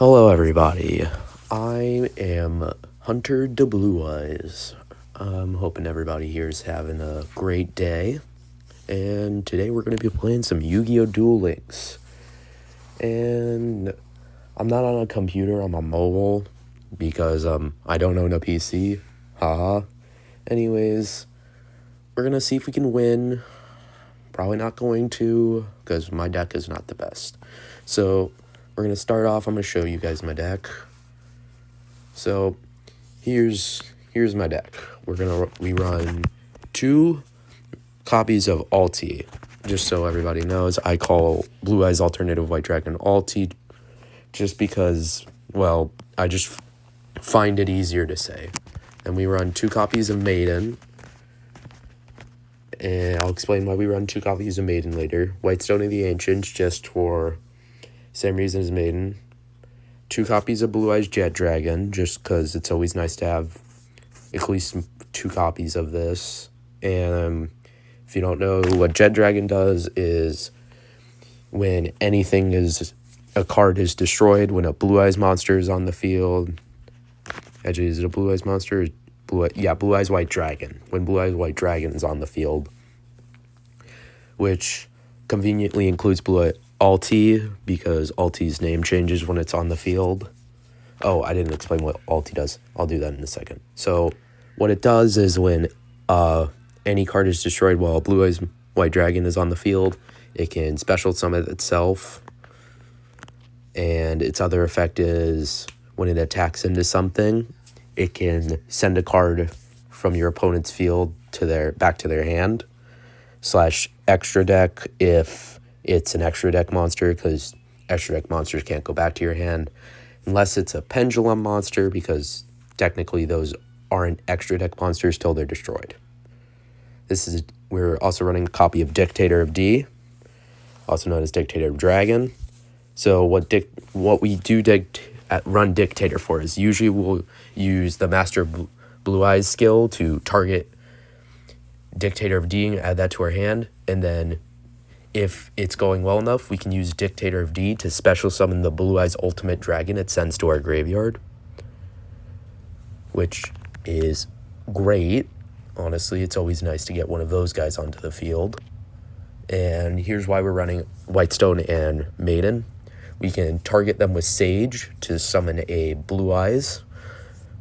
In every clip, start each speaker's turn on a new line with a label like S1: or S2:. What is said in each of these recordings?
S1: Hello everybody, I am Hunter de Blue Eyes. I'm hoping everybody here is having a great day, and today we're going to be playing some Yu-Gi-Oh! Duel Links. And I'm not on a computer, I'm on mobile, because I don't own a PC, haha. Anyways, we're going to see if we can win. Probably not going to, because my deck is not the best. So we're going to start off. I'm going to show you guys my deck. So here's my deck. We run 2 copies of Alti. Just so everybody knows, I call Blue Eyes Alternative White Dragon Alti just because, well, I just find it easier to say. And we run 2 copies of Maiden. And I'll explain why we run 2 copies of Maiden later. Whitestone of the Ancients, just for same reason as Maiden. 2 copies of Blue Eyes Jet Dragon, just because it's always nice to have at least 2 copies of this. And if you don't know, what Jet Dragon does is when a card is destroyed, when a Blue Eyes monster is on the field. Actually, is it a Blue Eyes monster? Blue Eyes White Dragon. When Blue Eyes White Dragon is on the field, which conveniently includes Blue Alti, because Alti's name changes when it's on the field. Oh, I didn't explain what Alti does. I'll do that in a second. So what it does is when any card is destroyed while Blue Eyes White Dragon is on the field, it can special summon itself. And its other effect is when it attacks into something, it can send a card from your opponent's field to back to their hand, / extra deck if it's an extra deck monster, because extra deck monsters can't go back to your hand unless it's a pendulum monster, because technically those aren't extra deck monsters till they're destroyed. We're also running a copy of Dictator of D, also known as Dictator of Dragon. So what we do run Dictator for is usually we'll use the Master Blue Eyes skill to target Dictator of D and add that to our hand, and then if it's going well enough, we can use Dictator of D to special summon the Blue Eyes Ultimate Dragon it sends to our graveyard, which is great. Honestly, it's always nice to get one of those guys onto the field. And here's why we're running Whitestone and Maiden. We can target them with Sage to summon a Blue Eyes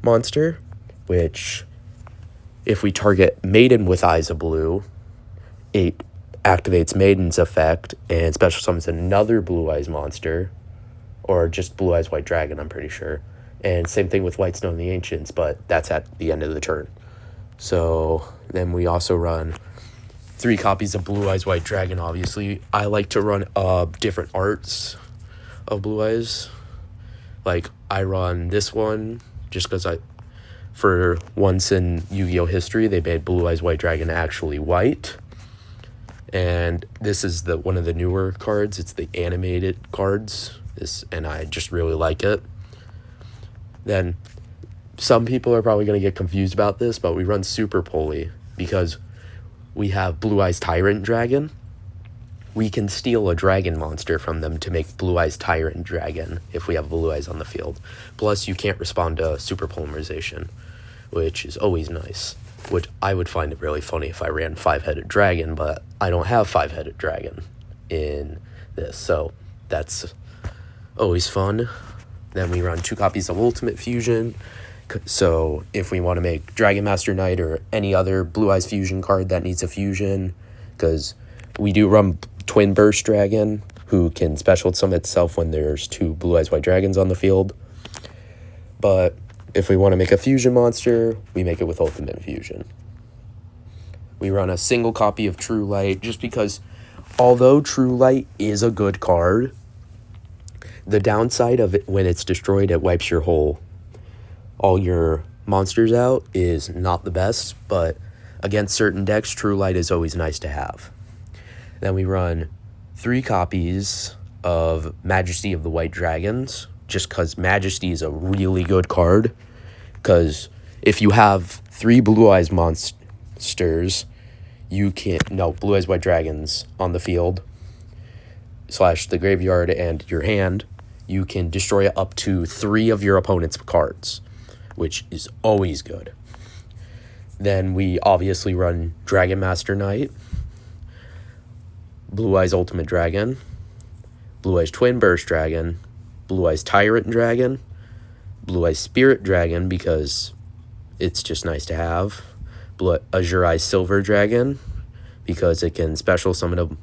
S1: monster, which, if we target Maiden with Eyes of Blue, it activates Maiden's effect and special summons another Blue Eyes monster, or just Blue Eyes White Dragon, I'm pretty sure. And same thing with Whitestone the Ancients, but that's at the end of the turn. So then we also run 3 copies of Blue Eyes White Dragon, obviously. I like to run different arts of Blue Eyes. Like, I run this one just because for once in Yu-Gi-Oh! History, they made Blue Eyes White Dragon actually white. And this is one of the newer cards. It's the animated cards. And I just really like it. Then some people are probably going to get confused about this, but we run Super Poly because we have Blue Eyes Tyrant Dragon. We can steal a dragon monster from them to make Blue Eyes Tyrant Dragon if we have Blue Eyes on the field. Plus, you can't respond to Super Polymerization, which is always nice. Which I would find it really funny if I ran 5-headed dragon, but I don't have 5-headed dragon in this, so that's always fun. Then we run 2 copies of Ultimate Fusion. So if we want to make Dragon Master Knight or any other Blue Eyes Fusion card that needs a fusion, because we do run Twin Burst Dragon, who can special summon itself when there's 2 Blue Eyes White Dragons on the field. But if we want to make a fusion monster, we make it with Ultimate Fusion. We run a single copy of True Light, just because although True Light is a good card, the downside of it, when it's destroyed, it wipes all your monsters out, is not the best, but against certain decks, True Light is always nice to have. Then we run 3 copies of Majesty of the White Dragons, just because Majesty is a really good card, because if you have 3 Blue Eyes monsters, Blue Eyes White Dragons on the field, / the graveyard and your hand, you can destroy up to 3 of your opponent's cards, which is always good. Then we obviously run Dragon Master Knight, Blue Eyes Ultimate Dragon, Blue Eyes Twin Burst Dragon, Blue Eyes Tyrant Dragon, Blue Eyes Spirit Dragon because it's just nice to have, Azure Eyes Silver Dragon because it can special summon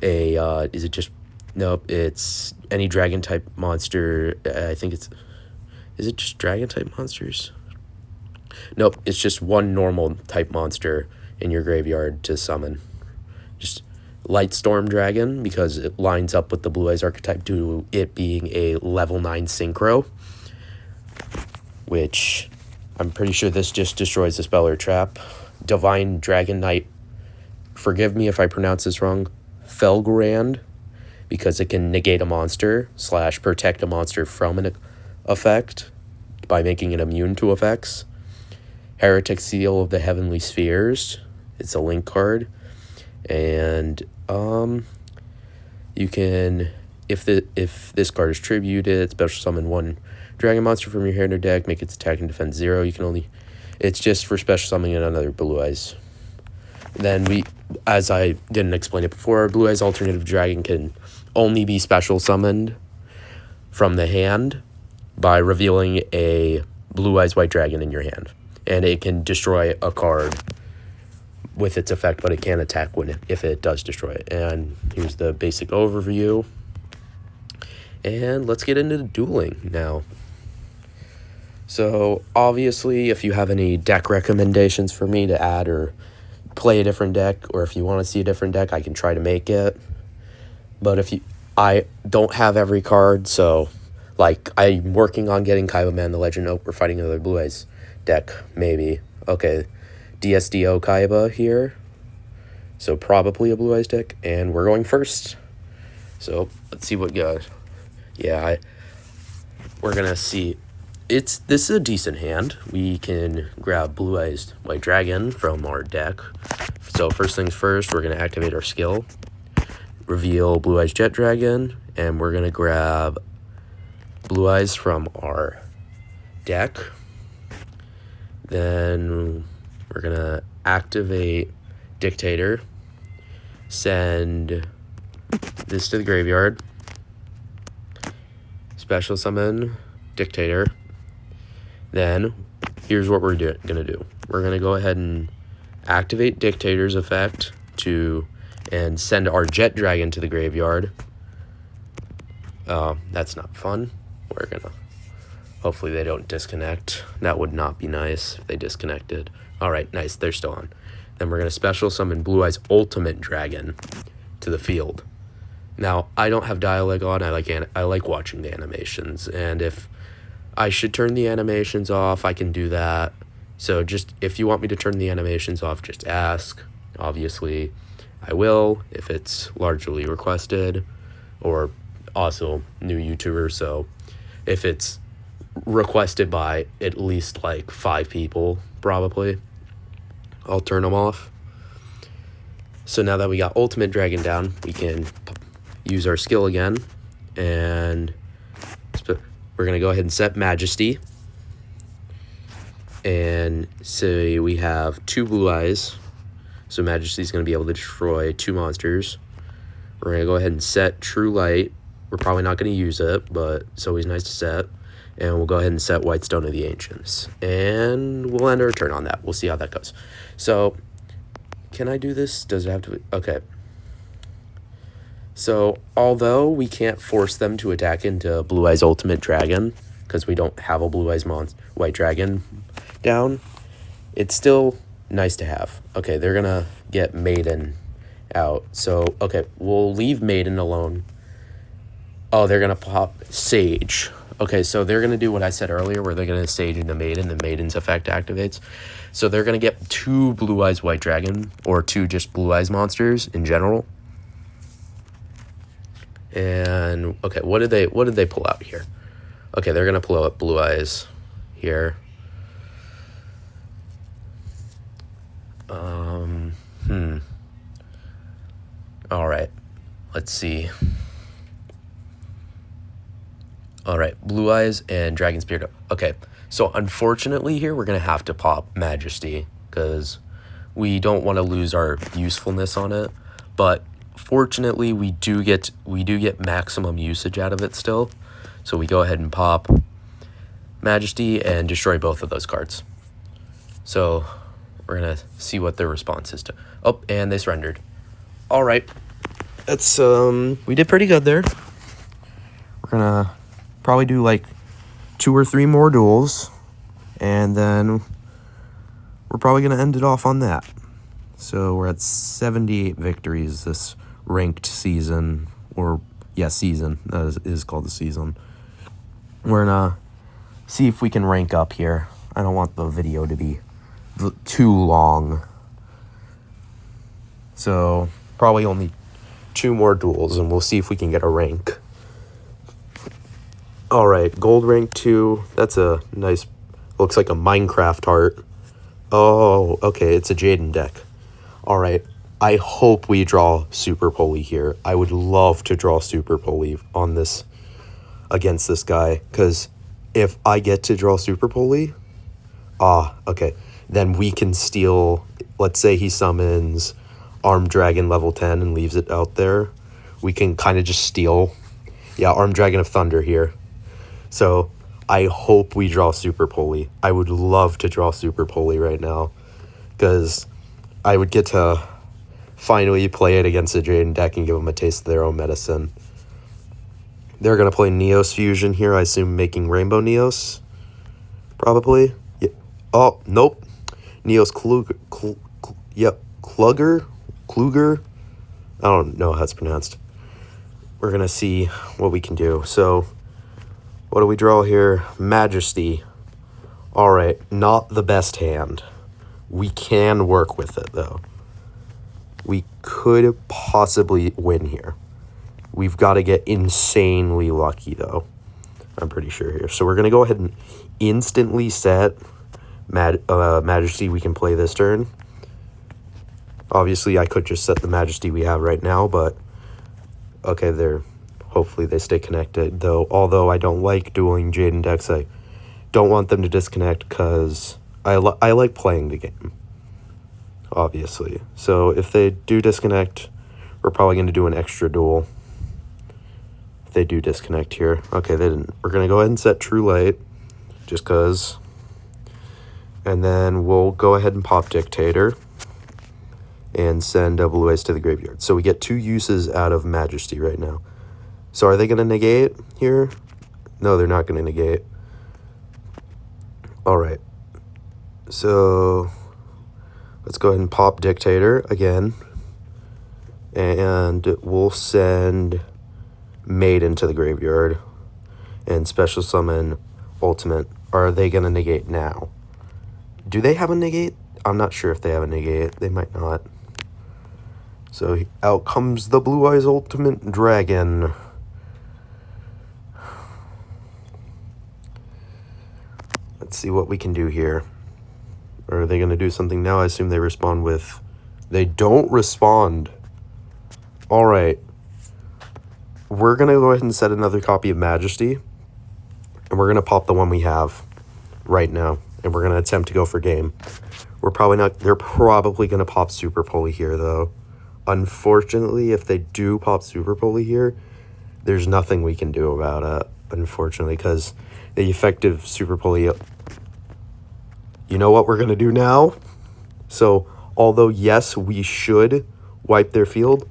S1: is it just, nope, it's any dragon type monster. I think is it just dragon type monsters? Nope, it's just one normal type monster in your graveyard to summon. Just Light Storm Dragon because it lines up with the Blue Eyes archetype due to it being a level 9 synchro, which I'm pretty sure this just destroys the spell or trap. Divine Dragon Knight, forgive me if I pronounce this wrong, Felgrand, because it can negate a monster / protect a monster from an effect by making it immune to effects. Heretic Seal of the Heavenly Spheres, it's a link card, and you can, if this card is tributed, special summon 1 dragon monster from your hand or deck, make its attack and defense 0. You can only, it's just for special summoning another Blue Eyes. Then as I didn't explain it before, Blue Eyes Alternative Dragon can only be special summoned from the hand by revealing a Blue Eyes White Dragon in your hand. And it can destroy a card with its effect, but it can't attack if it does destroy it. And here's the basic overview. And let's get into dueling now. So obviously, if you have any deck recommendations for me to add or play a different deck, or if you want to see a different deck, I can try to make it. But I don't have every card, so like I'm working on getting Kaiba Man the Legend. Oh, we're fighting another Blue Eyes deck, maybe. Okay, DSDO Kaiba here, so probably a Blue Eyes deck, and we're going first. So let's see what goes. Yeah, we're gonna see. This is a decent hand. We can grab Blue Eyes White Dragon from our deck. So first things first, we're gonna activate our skill, reveal Blue Eyes Jet Dragon, and we're gonna grab Blue Eyes from our deck. Then we're gonna activate Dictator, send this to the graveyard, special summon Dictator. Then here's what we're gonna do. We're gonna go ahead and activate Dictator's effect and send our Jet Dragon to the graveyard. That's not fun. We're gonna, hopefully they don't disconnect. That would not be nice if they disconnected. All right, nice, they're still on. Then we're gonna special summon Blue Eyes Ultimate Dragon to the field. Now, I don't have dialogue on. I like watching the animations, and if I should turn the animations off, I can do that. So just, if you want me to turn the animations off, just ask. Obviously, I will if it's largely requested, or also new YouTubers. So if it's requested by at least like 5 people, probably, I'll turn them off. So now that we got Ultimate Dragon down, we can use our skill again, and we're going to go ahead and set Majesty. And say we have 2 Blue Eyes, so Majesty is going to be able to destroy 2 monsters. We're going to go ahead and set True Light. We're probably not going to use it, but it's always nice to set. And we'll go ahead and set White Stone of the Ancients. And we'll end our turn on that. We'll see how that goes. So, can I do this? Does it have to be? Okay. So, although we can't force them to attack into Blue Eyes Ultimate Dragon, because we don't have a Blue Eyes White Dragon down, it's still nice to have. Okay, they're going to get Maiden out. So, okay, we'll leave Maiden alone. Oh, they're going to pop Sage. Okay, so they're going to do what I said earlier, where they're going to Sage into Maiden, and Maiden's effect activates. So they're going to get 2 Blue Eyes White Dragon, or 2 just Blue Eyes monsters in general. And, okay, what did they pull out here? Okay, they're going to pull out Blue Eyes here. All right, let's see. All right, Blue Eyes and Dragon Spirit. Okay, so unfortunately here we're going to have to pop Majesty because we don't want to lose our usefulness on it. But fortunately we do get maximum usage out of it still. So we go ahead and pop Majesty and destroy both of those cards. So we're going to see what their response is to. Oh, and they surrendered. All right. That's we did pretty good there. We're going to probably do like 2 or 3 more duels, and then we're probably going to end it off on that. So we're at 78 victories this ranked season, or yeah, season. That is called the season. We're going to see if we can rank up here. I don't want the video to be too long. So probably only 2 more duels, and we'll see if we can get a rank. All right, gold rank 2. That's a nice, looks like a Minecraft heart. Oh, okay, it's a Jaden deck. All right, I hope we draw Super Poli here. I would love to draw Super Poli on this, against this guy, because if I get to draw Super Poli, okay, then we can steal, let's say he summons Armed Dragon level 10 and leaves it out there. We can kind of just steal, yeah, Armed Dragon of Thunder here. So I hope we draw Super Poli. I would love to draw Super Poli right now, because I would get to finally play it against a Jaden deck and give them a taste of their own medicine. They're going to play Neos Fusion here, I assume, making Rainbow Neos, probably. Yeah. Oh, nope. Neos Kluger. Kluger. I don't know how it's pronounced. We're going to see what we can do. So what do we draw here? Majesty. All right, not the best hand. We can work with it, though. We could possibly win here. We've got to get insanely lucky, though. I'm pretty sure here. So we're going to go ahead and instantly set Majesty we can play this turn. Obviously, I could just set the Majesty we have right now, but okay, hopefully they stay connected, though. Although I don't like dueling Jaden decks, I don't want them to disconnect because I like playing the game, obviously. So if they do disconnect, we're probably going to do an extra duel. If they do disconnect here. Okay, they didn't. We're going to go ahead and set True Light, just because. And then we'll go ahead and pop Dictator and send Blue Eyes to the graveyard. So we get 2 uses out of Majesty right now. So are they going to negate here? No, they're not going to negate. All right. So let's go ahead and pop Dictator again. And we'll send Maiden to the graveyard and special summon Ultimate. Are they going to negate now? Do they have a negate? I'm not sure if they have a negate. They might not. So out comes the Blue Eyes Ultimate Dragon. Let's see what we can do here. Or are they going to do something now? I assume they respond with... They don't respond. All right. We're going to go ahead and set another copy of Majesty. And we're going to pop the one we have right now. And we're going to attempt to go for game. We're probably not... They're probably going to pop Super Poli here, though. Unfortunately, if they do pop Super Poli here, there's nothing we can do about it, unfortunately, because the effective Super Poli... You know what we're going to do now? So, although, yes, we should wipe their field,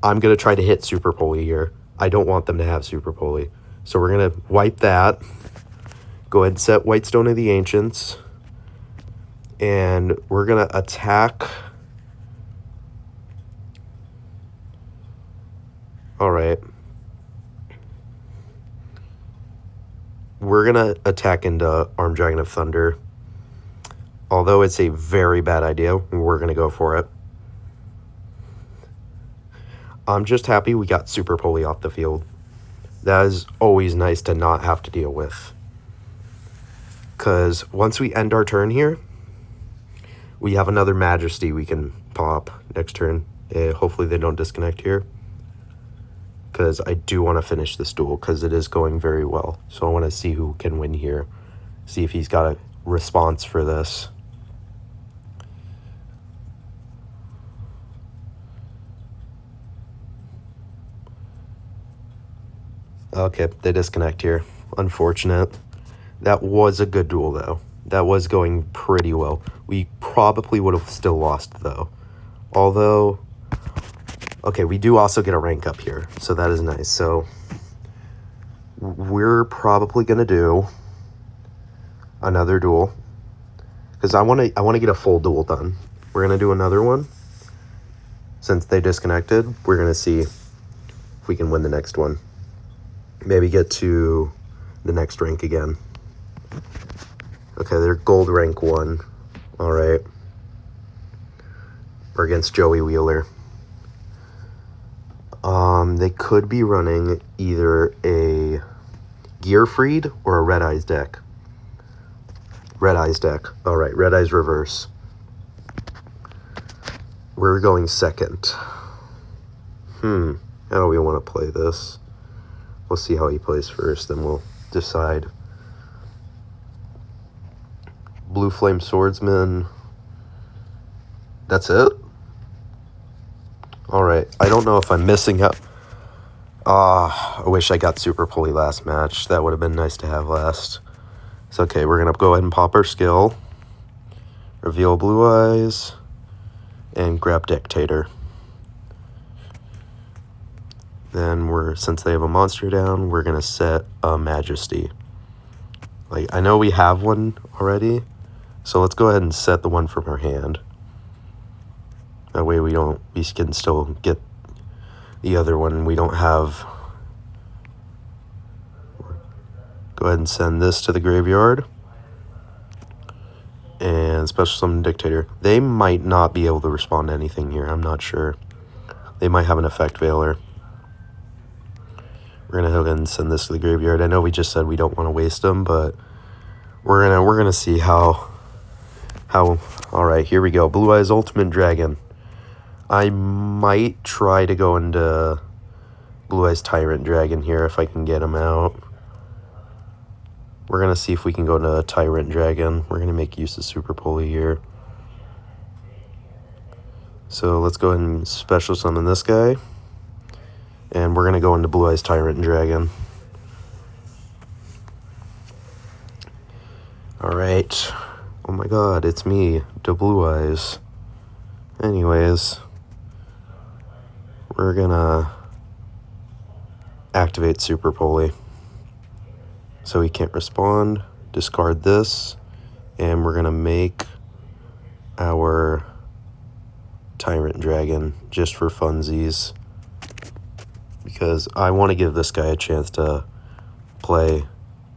S1: I'm going to try to hit Super Poli here. I don't want them to have Super Poli. So we're going to wipe that. Go ahead and set Whitestone of the Ancients. And we're going to attack... All right. We're going to attack into Armed Dragon of Thunder. Although it's a very bad idea, we're going to go for it. I'm just happy we got Super Poli off the field. That is always nice to not have to deal with. Because once we end our turn here, we have another Majesty we can pop next turn. Hopefully they don't disconnect here. because I do want to finish this duel because it is going very well. So I want to see who can win here. See if he's got a response for this. Okay, they disconnect here. Unfortunate. That was a good duel, though. That was going pretty well. We probably would have still lost, though. Although, okay, we do also get a rank up here, so that is nice. So we're probably going to do another duel because I want to get a full duel done. We're going to do another one. Since they disconnected, we're going to see if we can win the next one. Maybe get to the next rank again. Okay, they're gold rank 1. All right. We're against Joey Wheeler. They could be running either a Gear Freed or a Red Eyes deck. Red Eyes deck. All right, Red Eyes reverse. We're going second. How do we want to play this? We'll see how he plays first, then we'll decide. Blue Flame Swordsman. That's it? Alright, I don't know if I'm missing out. I wish I got Super Pulley last match. That would have been nice to have last. It's okay, we're going to go ahead and pop our skill. Reveal Blue Eyes. And grab Dictator. Then since they have a monster down, we're going to set a Majesty. Like, I know we have one already, so let's go ahead and set the one from our hand. That way we can still get the other one. We don't have... Go ahead and send this to the graveyard. And Special Summon Dictator. They might not be able to respond to anything here. I'm not sure. They might have an Effect Veiler. We're going to go ahead and send this to the graveyard. I know we just said we don't want to waste them, but we're gonna see how... All right, here we go. Blue Eyes Ultimate Dragon. I might try to go into Blue Eyes Tyrant Dragon here if I can get him out. We're going to see if we can go into Tyrant Dragon. We're going to make use of Super Pulley here. So let's go ahead and Special Summon this guy. And we're going to go into Blue Eyes Tyrant Dragon. Alright. Oh my god, it's me, the Blue Eyes. Anyways, we're gonna activate Super Pulley. So he can't respond. Discard this. And we're gonna make our Tyrant Dragon just for funsies. Because I want to give this guy a chance to play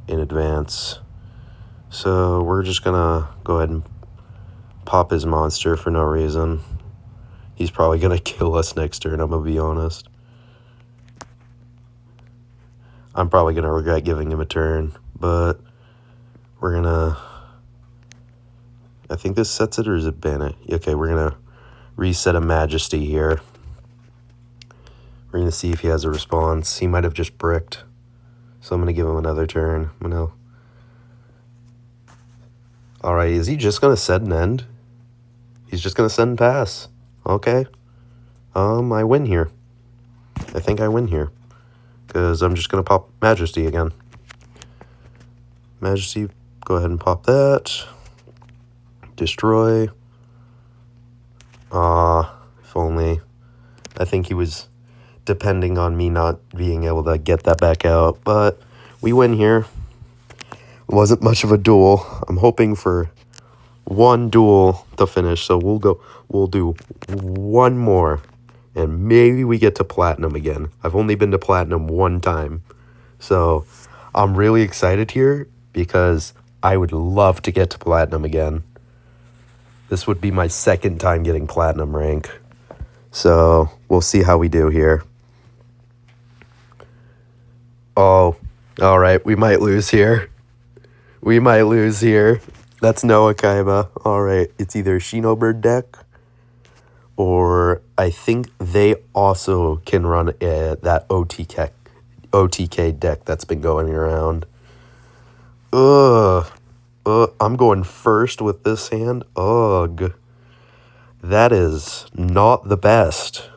S1: in advance. So we're just gonna go ahead and pop his monster for no reason. He's probably gonna kill us next turn, I'm gonna be honest. I'm probably gonna regret giving him a turn, but we're gonna... I think this sets it, or is it ban it? Okay, we're gonna reset a Majesty here. We're gonna see if he has a response. He might have just bricked. So I'm gonna give him another turn. Alright, is he just gonna set an end? He's just gonna send and pass. Okay. I win here. I think I win here. Because I'm just gonna pop Majesty again. Majesty, go ahead and pop that. Destroy. If only. I think he was depending on me not being able to get that back out. But we win here. It wasn't much of a duel. I'm hoping for one duel to finish. So we'll do one more. And maybe we get to Platinum again. I've only been to Platinum one time. So I'm really excited here because I would love to get to Platinum again. This would be my second time getting Platinum rank. So we'll see how we do here. Oh, all right. We might lose here. We might lose here. That's no Akaima. All right. It's either Shinobird deck Or I think they also can run that OTK deck that's been going around. Ugh. I'm going first with this hand. Ugh. That is not the best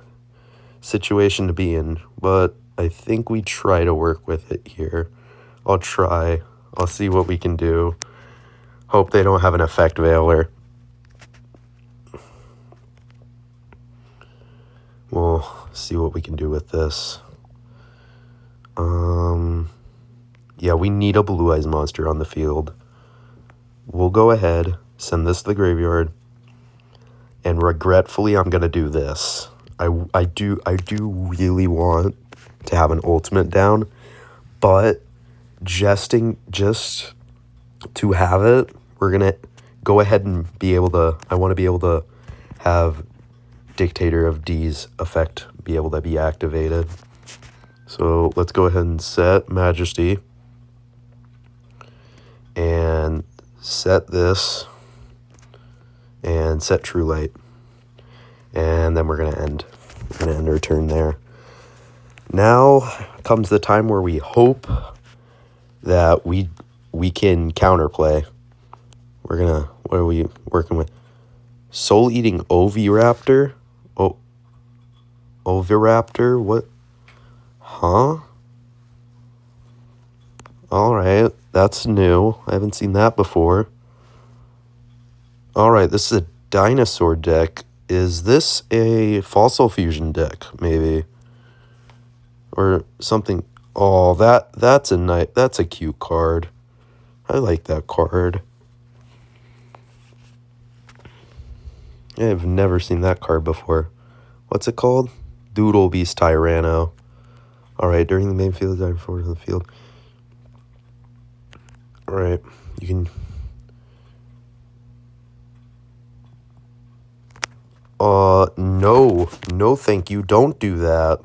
S1: situation to be in, but I think we try to work with it here. I'll try. I'll see what we can do. Hope they don't have an effect veiler. We'll see what we can do with this. Yeah, we need a Blue Eyes monster on the field. We'll go ahead, send this to the graveyard, and regretfully, I'm gonna do this. I do really want to have an ultimate down, but just to have it, we're gonna go ahead and be able to. I want to be able to have Dictator of D's effect be able to be activated. So let's go ahead and set Majesty and set this and set True Light. And then we're going to end our turn there. Now comes the time where we hope that we can counterplay. What are we working with? Soul Eating Oviraptor? Oviraptor? What? Huh? Alright, that's new. I haven't seen that before. Alright, this is a dinosaur deck. Is this a Fossil Fusion deck, maybe? Or something. Oh, that's a cute card. I like that card. I've never seen that card before. What's it called? Doodle Beast Tyranno. Alright, during the main field, dive forward to the field. Alright, you can... No, thank you. Don't do that.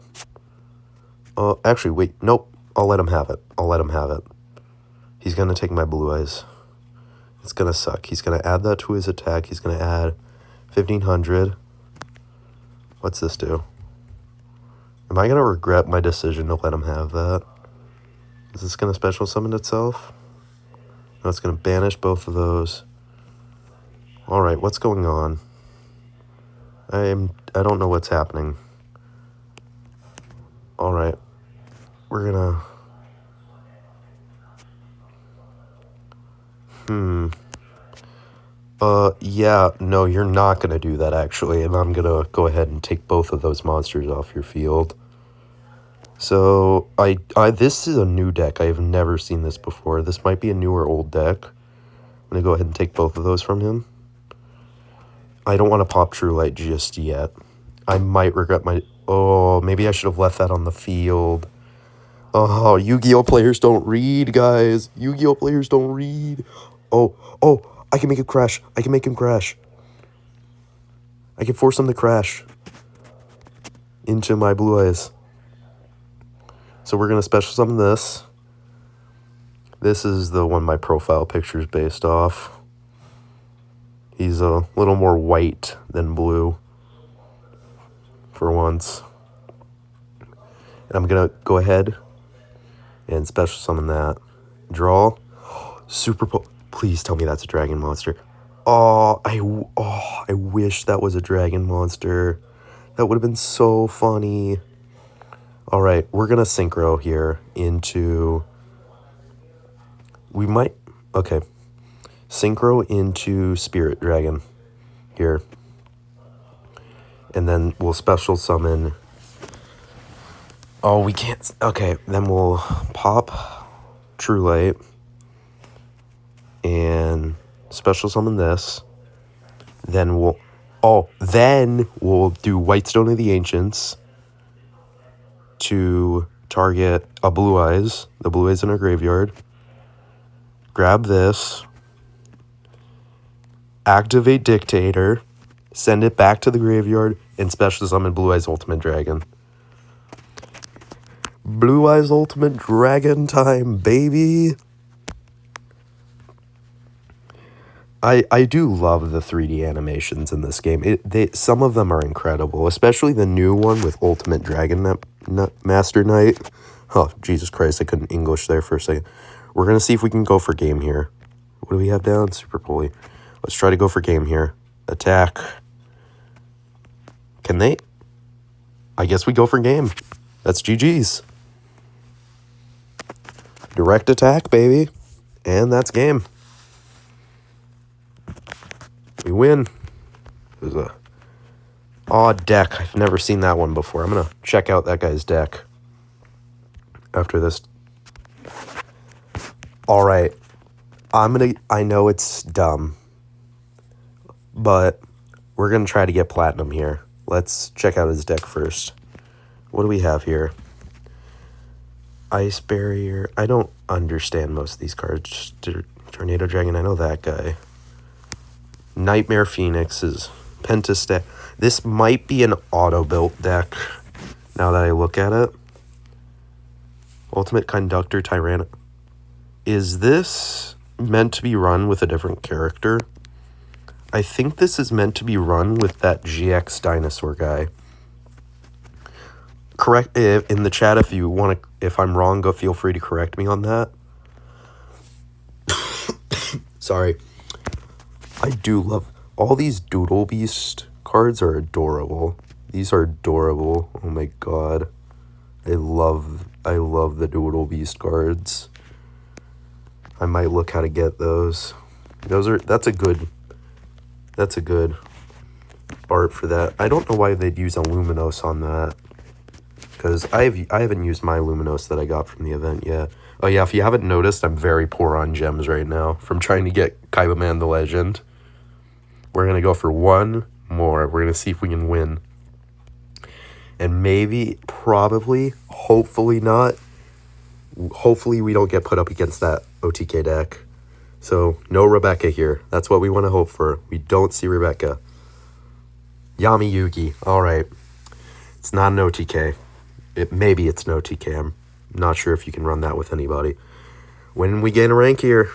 S1: Actually, wait, nope. I'll let him have it. He's gonna take my Blue Eyes. It's gonna suck. He's gonna add that to his attack. He's gonna add 1,500. What's this do? Am I gonna regret my decision to let him have that? Is this gonna special summon itself? No, it's gonna banish both of those. Alright, what's going on? I don't know what's happening. Alright. We're gonna... Yeah, no, you're not gonna do that, actually, and I'm gonna go ahead and take both of those monsters off your field. So, this is a new deck. I have never seen this before. This might be a new or old deck. I'm gonna go ahead and take both of those from him. I don't want to pop True Light just yet. I might regret my... Oh, maybe I should have left that on the field. Oh, Yu-Gi-Oh players don't read, guys. Yu-Gi-Oh players don't read. Oh, I can make it crash. I can make him crash. I can force him to crash into my Blue Eyes. So we're going to special summon this. This is the one my profile picture is based off. He's a little more white than blue. For once. And I'm going to go ahead and special summon that. Draw. Super... Please tell me that's a dragon monster. I wish that was a dragon monster. That would have been so funny. Alright, we're going to synchro here into... We might... Okay. Synchro into Spirit Dragon here. And then we'll special summon... Oh, we can't... Okay, then we'll pop True Light. And special summon this. Then we'll... Oh, then we'll do Whitestone of the Ancients to target a Blue Eyes. The Blue Eyes in our graveyard. Grab this. Activate Dictator. Send it back to the graveyard. And special summon Blue Eyes Ultimate Dragon. Blue Eyes Ultimate Dragon time, baby. I do love the 3D animations in this game. Some of them are incredible, especially the new one with Ultimate Dragon Master Knight. Oh, Jesus Christ, I couldn't English there for a second. We're going to see if we can go for game here. What do we have down? Super pulley. Let's try to go for game here. Attack. Can they? I guess we go for game. That's GG's. Direct attack, baby. And that's game. We win. There's a odd deck. I've never seen that one before. I'm going to check out that guy's deck after this. All right. I know it's dumb, but we're going to try to get platinum here. Let's check out his deck first. What do we have here? Ice Barrier. I don't understand most of these cards. Tornado Dragon, I know that guy. Nightmare Phoenix is Pentastat. This might be an auto-built deck, now that I look at it. Ultimate Conductor Tyranno. Is this meant to be run with a different character? I think this is meant to be run with that GX dinosaur guy. Correct in the chat if you want to. If I'm wrong, go feel free to correct me on that. Sorry. I do love all these Doodle Beast cards are adorable. These are adorable. Oh my god. I love the Doodle Beast cards. I might look how to get those. That's a good art for that. I don't know why they'd use a Luminos on that. Because I haven't used my Luminos that I got from the event yet. Oh yeah, if you haven't noticed, I'm very poor on gems right now from trying to get Kaibaman the Legend. We're going to go for one more. We're going to see if we can win. And maybe, probably, hopefully not. Hopefully we don't get put up against that OTK deck. So, no Rebecca here. That's what we want to hope for. We don't see Rebecca. Yami Yugi. Alright. It's not an OTK. Maybe it's an OTK. I'm not sure if you can run that with anybody. When we gain a rank here,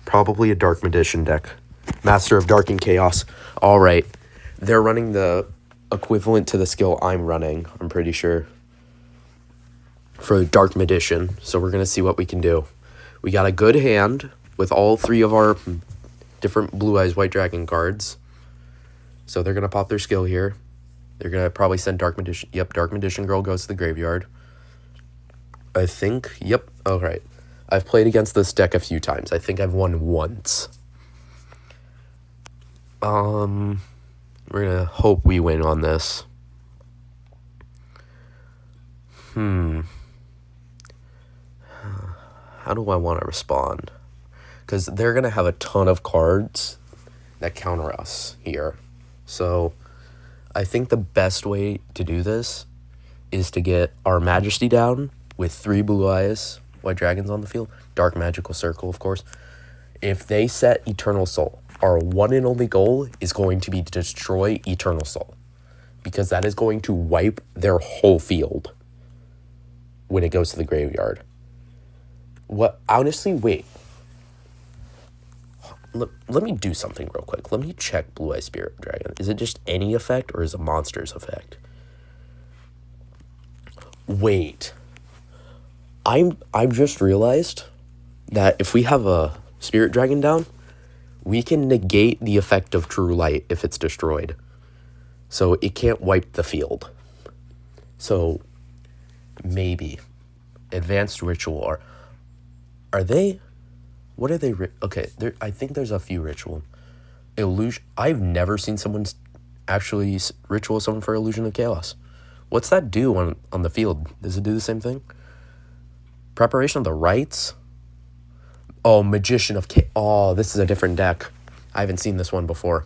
S1: probably a Dark Magician deck. Master of Dark and Chaos. Alright. They're running the equivalent to the skill I'm running, I'm pretty sure. For Dark Magician. So we're going to see what we can do. We got a good hand with all three of our different Blue Eyes White Dragon cards. So they're going to pop their skill here. They're going to probably send Dark Magician. Yep, Dark Magician Girl goes to the graveyard. I think. Yep. All right. I've played against this deck a few times. I think I've won once. We're going to hope we win on this. How do I want to respond? Because they're going to have a ton of cards that counter us here. So I think the best way to do this is to get our Majesty down with 3 Blue Eyes White Dragons on the field. Dark Magical Circle, of course. If they set Eternal Soul, our one and only goal is going to be to destroy Eternal Soul. Because that is going to wipe their whole field when it goes to the graveyard. What? Honestly, wait. Let me do something real quick. Let me check Blue Eye Spirit Dragon. Is it just any effect or is it monster's effect? Wait. I've just realized that if we have a Spirit Dragon down, we can negate the effect of True Light if it's destroyed. So it can't wipe the field. So maybe Advanced Ritual are they? What are they? Okay, I think there's a few ritual. Illusion. I've never seen someone actually ritual someone for Illusion of Chaos. What's that do on the field? Does it do the same thing? Preparation of the Rites? Oh, Magician of Chaos. Oh, this is a different deck. I haven't seen this one before.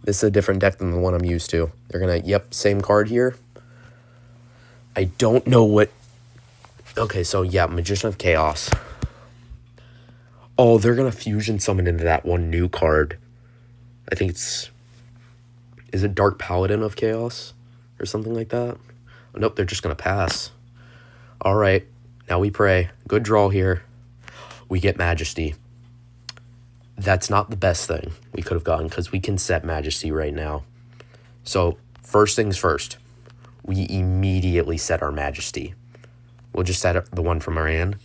S1: This is a different deck than the one I'm used to. They're gonna, yep, same card here. I don't know what... Okay, so yeah, Magician of Chaos. Oh, they're going to fusion summon into that one new card. I think it's... Is it Dark Paladin of Chaos? Or something like that? Oh, nope, they're just going to pass. Alright, now we pray. Good draw here. We get Majesty. that's not the best thing we could have gotten because we can set Majesty right now. So first things first, we immediately set our Majesty. We'll just set up the one from our hand,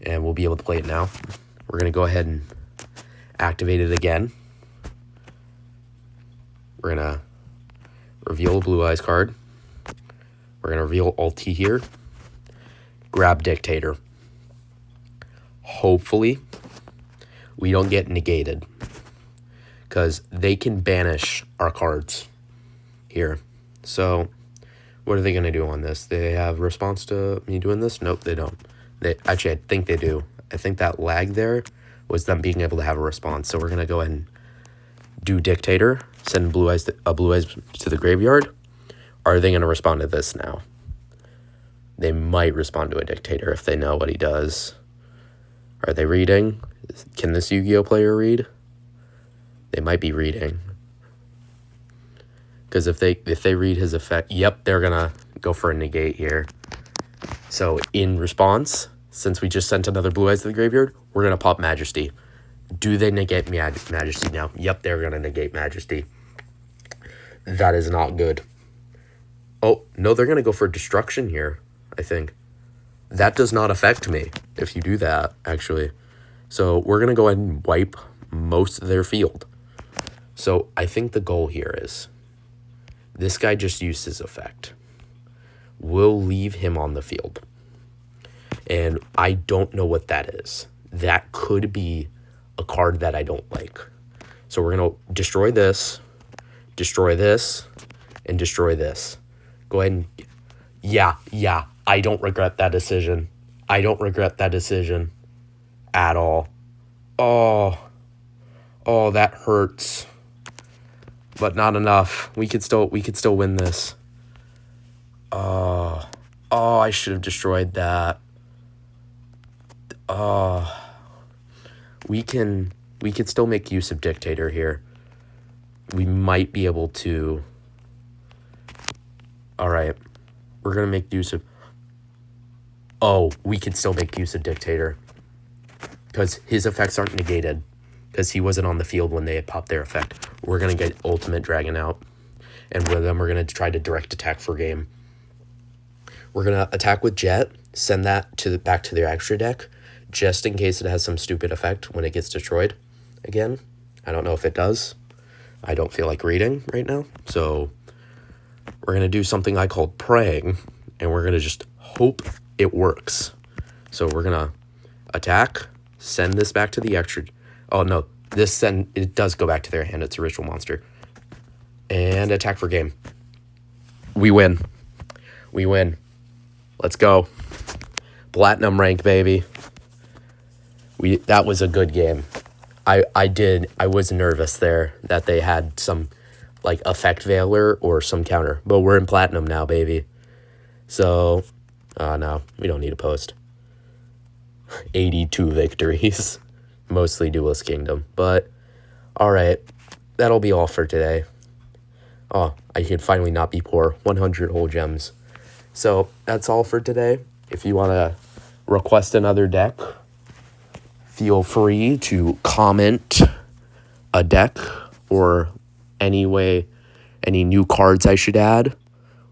S1: and we'll be able to play it now. We're going to go ahead and activate it again. We're going to reveal a Blue Eyes card. We're going to reveal Alt-T here. Grab Dictator. Hopefully, we don't get negated, because they can banish our cards here. So, what are they going to do on this? They have response to me doing this? Nope, they don't. Actually, I think they do. I think that lag there was them being able to have a response. So we're going to go ahead and do Dictator, send Blue Eyes to the graveyard. Are they going to respond to this now? They might respond to a Dictator if they know what he does. Are they reading? Can this Yu-Gi-Oh player read? They might be reading. Because if they read his effect, yep, they're going to go for a negate here. So in response, since we just sent another Blue Eyes to the graveyard, we're going to pop Majesty. Do they negate Majesty now? Yep, they're going to negate Majesty. That is not good. Oh, no, they're going to go for Destruction here, I think. That does not affect me if you do that, actually. So we're going to go ahead and wipe most of their field. So I think the goal here is this guy just used his effect. We'll leave him on the field. And I don't know what that is. That could be a card that I don't like. So we're going to destroy this, and destroy this. Go ahead and... Yeah. I don't regret that decision. I don't regret that decision at all. Oh, that hurts. But not enough. We could still win this. Oh, I should have destroyed that. We could still make use of Dictator here. We might be able to. All right, we're gonna make use of. Oh, we could still make use of Dictator because his effects aren't negated because he wasn't on the field when they had popped their effect. We're gonna get Ultimate Dragon out, and with them we're gonna try to direct attack for game. We're gonna attack with Jet, send that back to their extra deck, just in case it has some stupid effect when it gets destroyed again. I don't know if it does. I don't feel like reading right now, so we're gonna do something I call praying, and we're gonna just hope it works. So we're gonna attack, send this back to the extra. Oh no, it does go back to their hand. It's a ritual monster, and attack for game. We win. Let's go. Platinum rank, baby. That was a good game. I was nervous there that they had some like effect veiler or some counter, but we're in platinum now, baby. So, no, we don't need a post. 82 victories, mostly Duelist Kingdom, but all right, that'll be all for today. Oh, I could finally not be poor. 100 whole gems. So that's all for today. If you want to request another deck, feel free to comment a deck or any new cards I should add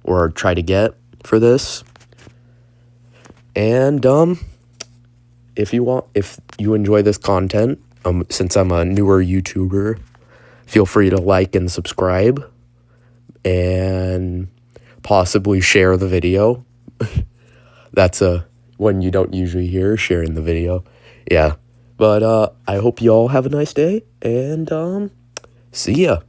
S1: or try to get for this. And if you enjoy this content, since I'm a newer YouTuber, feel free to like and subscribe and possibly share the video. That's a one you don't usually hear, sharing the video. Yeah. But I hope you all have a nice day, and see ya.